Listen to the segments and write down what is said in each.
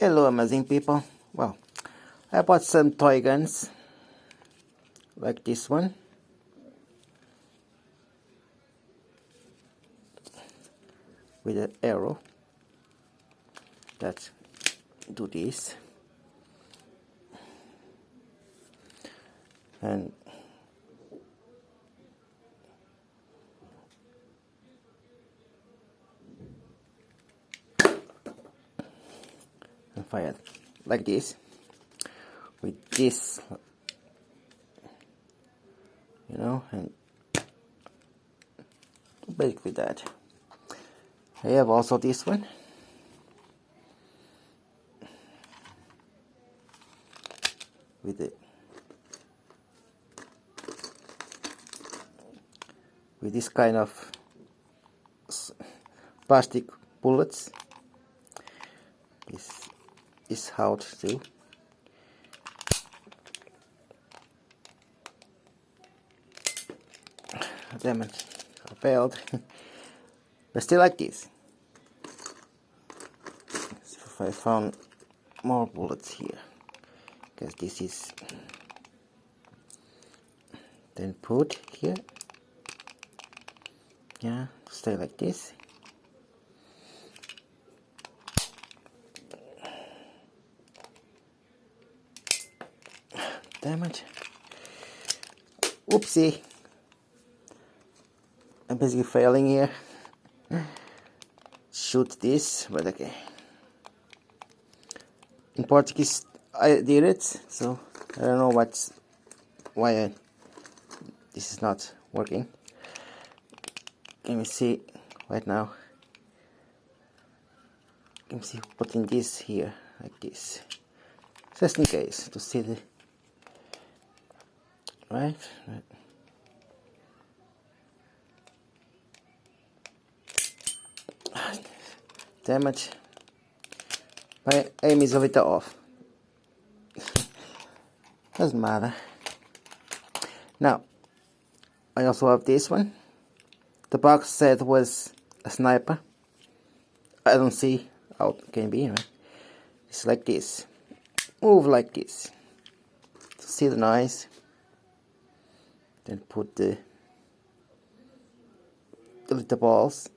Hello amazing people. Well, I bought some toy guns like this one with an arrow that do this, and fire like this with this, and basically that. I have also this one with this kind of plastic bullets. This is how to do. Damn it, I failed. But still like this. So if I found more bullets here, because this is then put here. Yeah, stay like this. Damn it. Oopsie. I'm basically failing here. Shoot this, but okay. In Portuguese I did it, so I don't know why this is not working. Let me see right now. Let me see putting this here like this, just in case to see the right. Damn it, my aim is a little off. Doesn't matter. Now I also have this one. The box said was a sniper. I don't see how it can be, right? It's like this. Move like this to see the noise. Then put the little balls.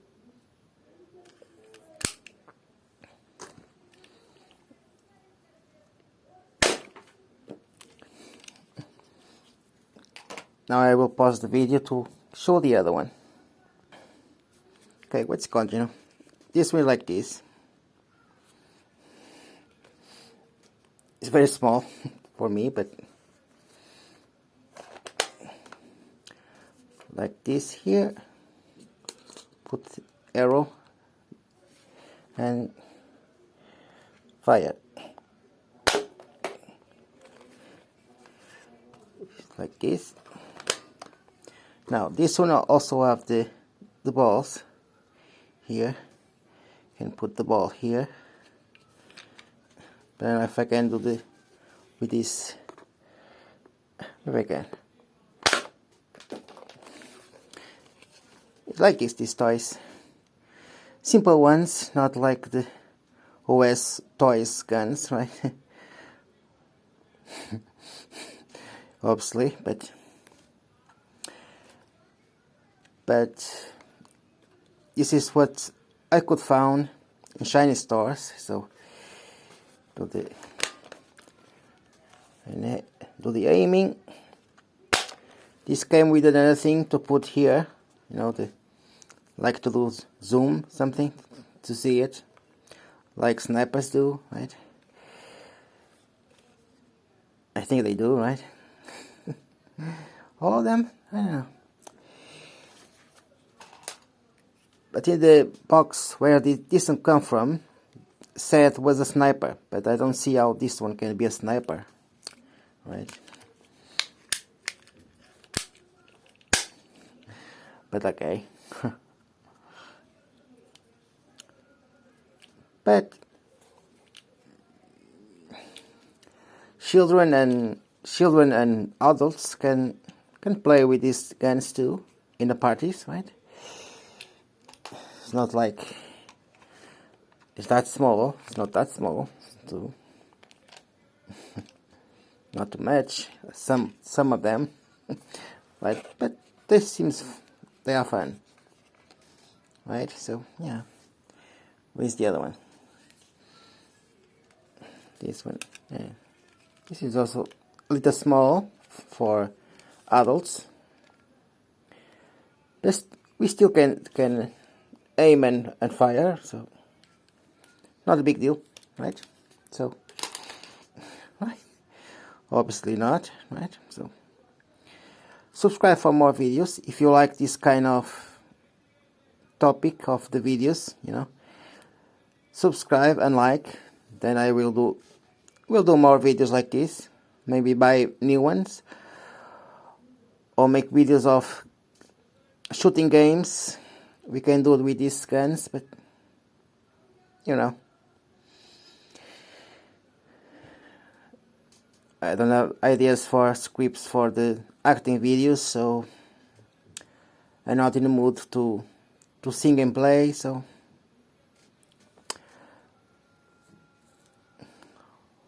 Now I will pause the video to show the other one. Okay, let's continue. This one like this. It's very small for me, but like this here. Put arrow and fire. Like this. Now this one also have the balls here. Can put the ball here. Then if I can do with this, if I can. It's like this, these toys. Simple ones, not like the OS toys guns, right? Obviously, but this is what I could found in shiny stores. So do the aiming. This came with another thing to put here, like to do zoom something to see it, like snipers do, right? I think they do, right? All of them? I don't know. But in the box where this one come from, said was a sniper, but I don't see how this one can be a sniper, right? But okay. But children and adults can play with these guns too in the parties, right? It's not like It's that small. It's not that small. So not to match some of them, right? But this seems they are fun, right? So yeah. Where's the other one? This one. Yeah. This is also a little small for adults. But we still can aim and fire, so not a big deal, right? So, right? Obviously not, right? So, subscribe for more videos if you like this kind of topic of the videos, you know. Subscribe and like, then I will do more videos like this, maybe buy new ones, or make videos of shooting games. We can do it with these guns, but you know, I don't have ideas for scripts for the acting videos, so I'm not in the mood to sing and play, so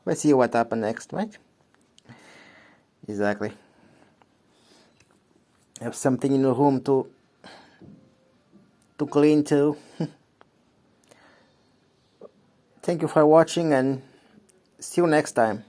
let's see what happens next, right? Exactly. Have something in the room to clean too. Thank you for watching and see you next time.